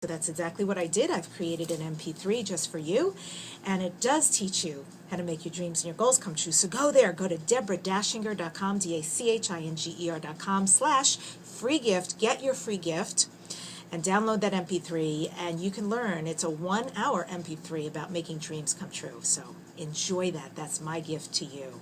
So that's exactly what I did. I've created an MP3 just for you, and it does teach you how to make your dreams and your goals come true. So go there, go to DeborahDashinger.com, DACHINGER.com/free gift. Get your free gift and download that MP3, and you can learn. It's a 1-hour MP3 about making dreams come true. So enjoy that. That's my gift to you.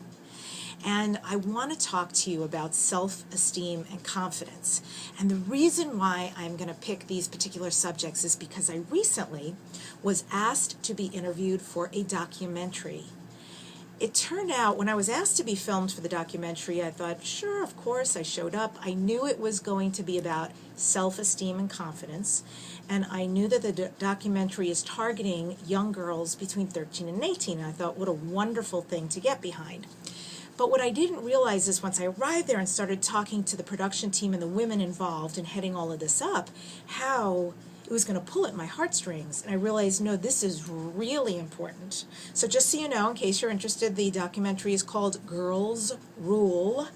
And I want to talk to you about self-esteem and confidence. And the reason why I'm going to pick these particular subjects is because I recently was asked to be interviewed for a documentary. It turned out when I was asked to be filmed for the documentary, I thought, sure, of course, I showed up. I knew it was going to be about self-esteem and confidence, and I knew that the documentary is targeting young girls between 13 and 18, and I thought, what a wonderful thing to get behind. But what I didn't realize is once I arrived there and started talking to the production team and the women involved in heading all of this up, how it was going to pull at my heartstrings. And I realized, no, this is really important. So just so you know, in case you're interested, the documentary is called Girls Rule,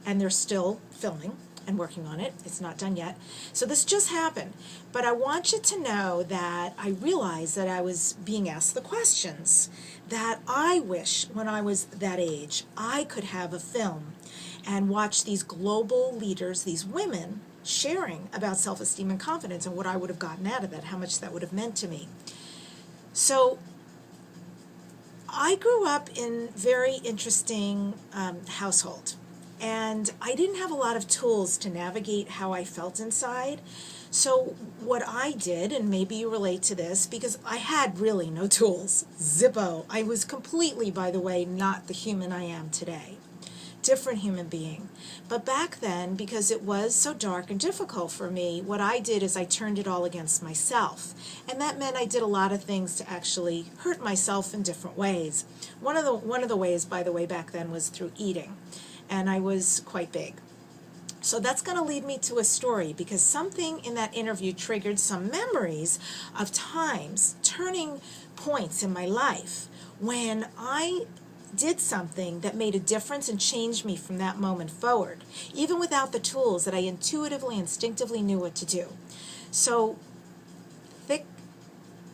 and they're still filming and working on it. It's not done yet. So this just happened. But I want you to know that I realized that I was being asked the questions that I wish when I was that age I could have a film and watch these global leaders, these women, sharing about self-esteem and confidence and what I would have gotten out of that, how much that would have meant to me. So I grew up in a very interesting household. And I didn't have a lot of tools to navigate how I felt inside. So what I did, and maybe you relate to this, because I had really no tools, zippo. I was completely, by the way, not the human I am today. Different human being. But back then, because it was so dark and difficult for me, what I did is I turned it all against myself. And that meant I did a lot of things to actually hurt myself in different ways. One of the ways, by the way, back then was through eating. And I was quite big. So that's going to lead me to a story, because something in that interview triggered some memories of times, turning points in my life when I did something that made a difference and changed me from that moment forward, even without the tools that I intuitively, instinctively knew what to do. So Thich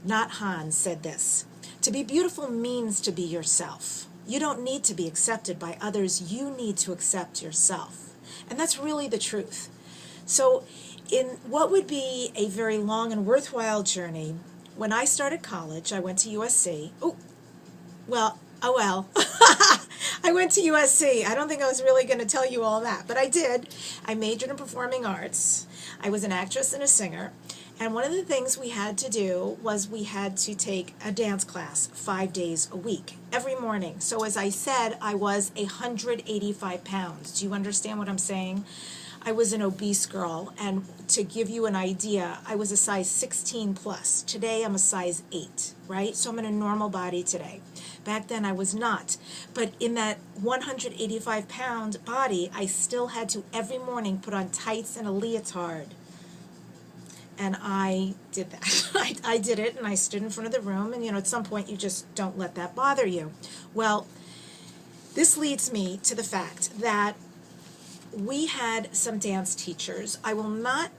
Nhat Hanh said this: to be beautiful means to be yourself. You don't need to be accepted by others, you need to accept yourself. And that's really the truth. So in what would be a very long and worthwhile journey, when I started college, I went to USC. Oh well. I went to USC. I don't think I was really going to tell you all that, but I did. I majored in performing arts. I was an actress and a singer. And one of the things we had to do was we had to take a dance class 5 days a week, every morning. So as I said, I was 185 pounds. Do you understand what I'm saying? I was an obese girl, and to give you an idea, I was a size 16 plus. Today I'm a size 8, right? So I'm in a normal body today. Back then I was not. But in that 185 pound body, I still had to every morning put on tights and a leotard. And I did that. I did it, and I stood in front of the room, and at some point you just don't let that bother you. Well, this leads me to the fact that we had some dance teachers. I will not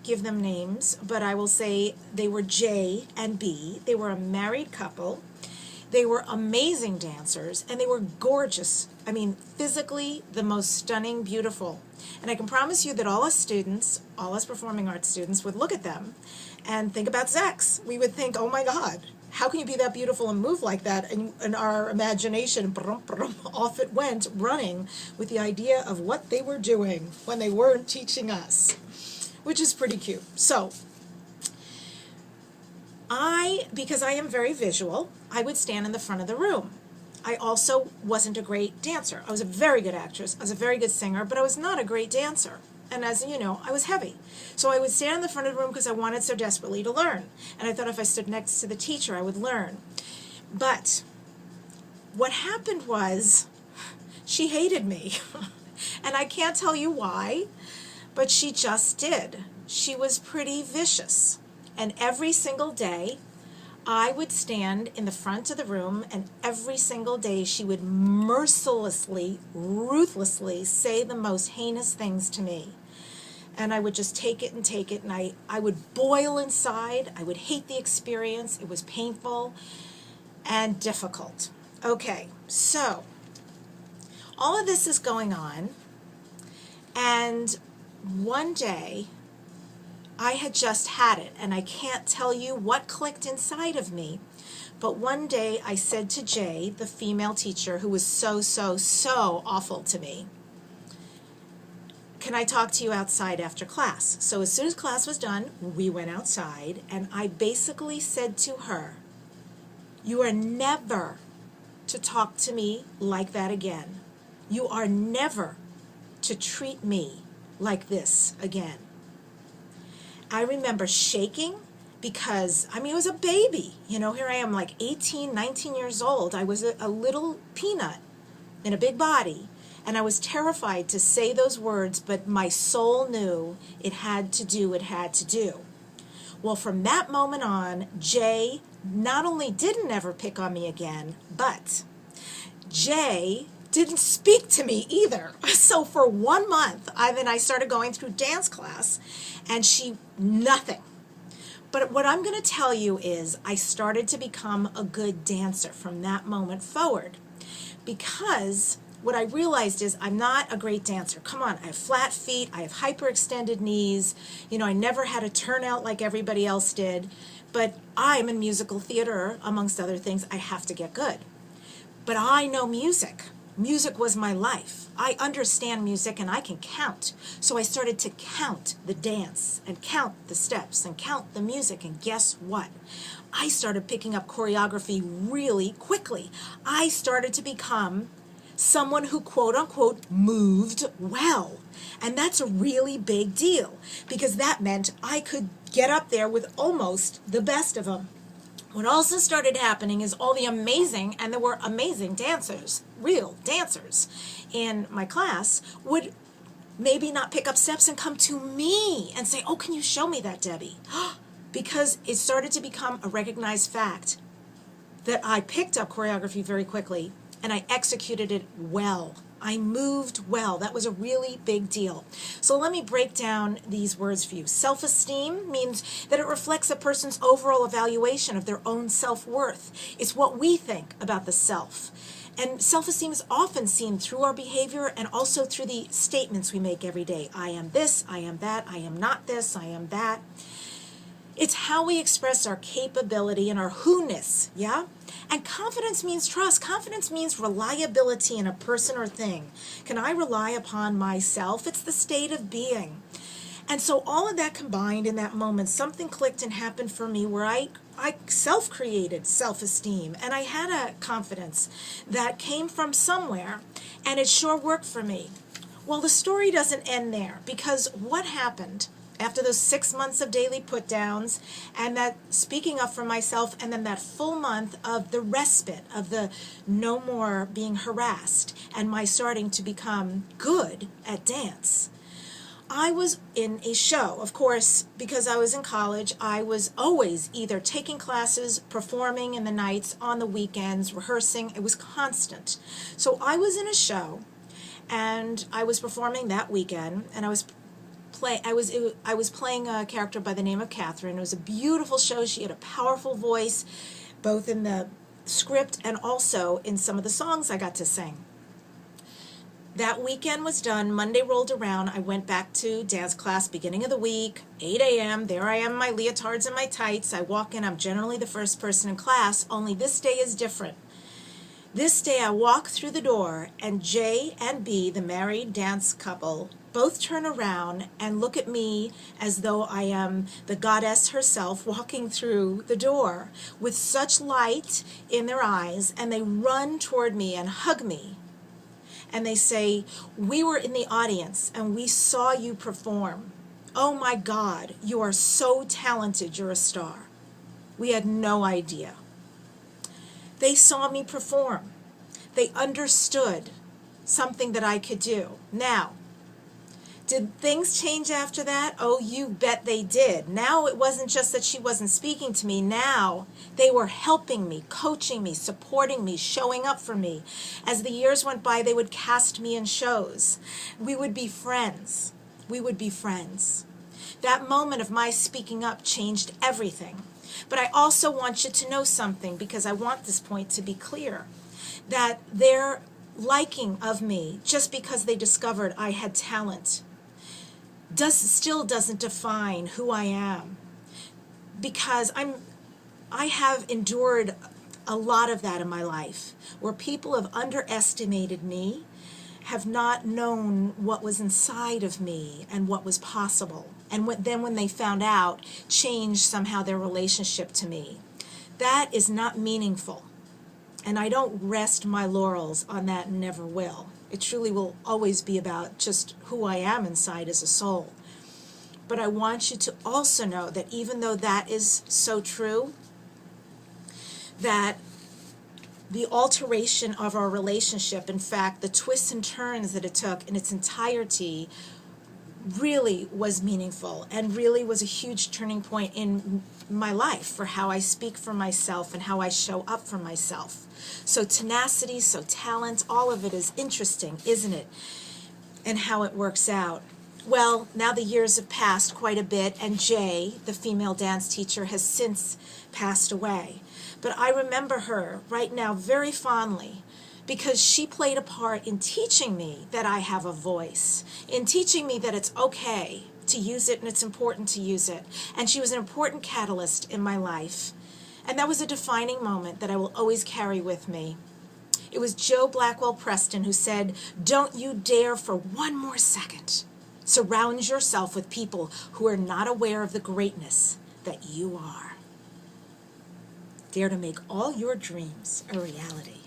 give them names, but I will say they were J and B. They were a married couple. They were amazing dancers, and they were gorgeous. I mean, physically, the most stunning, beautiful. And I can promise you that all us students, all us performing arts students, would look at them and think about sex. We would think, oh my God, how can you be that beautiful and move like that? And our imagination, brum, brum, off it went, running with the idea of what they were doing when they weren't teaching us, which is pretty cute. So, because I am very visual, I would stand in the front of the room. I also wasn't a great dancer. I was a very good actress. I was a very good singer, but I was not a great dancer. And as you know, I was heavy. So I would stand in the front of the room because I wanted so desperately to learn. And I thought if I stood next to the teacher, I would learn. But what happened was she hated me. And I can't tell you why, but she just did. She was pretty vicious. And every single day, I would stand in the front of the room, and every single day she would mercilessly, ruthlessly say the most heinous things to me. And I would just take it, and I would boil inside. I would hate the experience. It was painful and difficult. Okay, so all of this is going on, and one day I had just had it, and I can't tell you what clicked inside of me, but one day I said to Jay, the female teacher who was so awful to me, "Can I talk to you outside after class?" So as soon as class was done, we went outside, and I basically said to her, "You are never to talk to me like that again. You are never to treat me like this again." I remember shaking because, I mean, I was a baby. You know, here I am like 18, 19 years old. I was a little peanut in a big body. And I was terrified to say those words, but my soul knew it had to do. Well, from that moment on, Jay not only didn't ever pick on me again, but Jay didn't speak to me either. So for 1 month, then I started going through dance class, and nothing. But what I'm going to tell you is I started to become a good dancer from that moment forward, because what I realized is I'm not a great dancer. Come on, I have flat feet, I have hyperextended knees, you know, I never had a turnout like everybody else did, but I'm in musical theater, amongst other things. I have to get good. But I know music. Music was my life. I understand music, and I can count. So I started to count the dance and count the steps and count the music, and guess what? I started picking up choreography really quickly. I started to become someone who, quote unquote, moved well. And that's a really big deal, because that meant I could get up there with almost the best of them. What also started happening is all the amazing, and there were amazing dancers, real dancers in my class, would maybe not pick up steps and come to me and say, "Oh, can you show me that, Debbie?" Because it started to become a recognized fact that I picked up choreography very quickly, and I executed it well. I moved well. That was a really big deal. So let me break down these words for you. Self-esteem means that it reflects a person's overall evaluation of their own self-worth. It's what we think about the self. And self-esteem is often seen through our behavior and also through the statements we make every day. I am this, I am that, I am not this, I am that. It's how we express our capability and our who-ness, yeah? And confidence means trust. Confidence means reliability in a person or thing. Can I rely upon myself? It's the state of being. And so all of that combined in that moment, something clicked and happened for me where I self-created self-esteem, and I had a confidence that came from somewhere, and it sure worked for me. Well, the story doesn't end there, because what happened after those 6 months of daily put-downs and that speaking up for myself, and then that full month of the respite, of the no more being harassed, and my starting to become good at dance, I was in a show. Of course, because I was in college, I was always either taking classes, performing in the nights, on the weekends, rehearsing. It was constant. So I was in a show, and I was performing that weekend, and I was playing a character by the name of Catherine. It was a beautiful show. She had a powerful voice, both in the script and also in some of the songs I got to sing. That weekend was done. Monday rolled around. I went back to dance class, beginning of the week, 8 a.m. There I am in my leotards and my tights. I walk in. I'm generally the first person in class, only this day is different. This day I walk through the door, and J and B, the married dance couple, both turn around and look at me as though I am the goddess herself walking through the door with such light in their eyes, and they run toward me and hug me. And they say, "We were in the audience and we saw you perform. Oh my God, you are so talented, you're a star. We had no idea." They saw me perform. They understood something that I could do. Now, did things change after that? Oh, you bet they did. Now it wasn't just that she wasn't speaking to me. Now they were helping me, coaching me, supporting me, showing up for me. As the years went by, they would cast me in shows. We would be friends. we would be friends. That moment of my speaking up changed everything. But I also want you to know something, because I want this point to be clear, that their liking of me, just because they discovered I had talent, still doesn't define who I am. Because I have endured a lot of that in my life, where people have underestimated me, have not known what was inside of me and what was possible, and then when they found out, changed somehow their relationship to me. That is not meaningful, and I don't rest my laurels on that, and never will. It truly will always be about just who I am inside as a soul. But I want you to also know that even though that is so true, that the alteration of our relationship, in fact, the twists and turns that it took in its entirety, really was meaningful and really was a huge turning point in my life for how I speak for myself and how I show up for myself. So tenacity, so talent, all of it is interesting, isn't it? And how it works out. Well, now the years have passed quite a bit, and Jay, the female dance teacher, has since passed away. But I remember her right now very fondly, because she played a part in teaching me that I have a voice, in teaching me that it's okay to use it and it's important to use it. And she was an important catalyst in my life. And that was a defining moment that I will always carry with me. It was Joe Blackwell-Preston who said, "Don't you dare for one more second surround yourself with people who are not aware of the greatness that you are. Dare to make all your dreams a reality."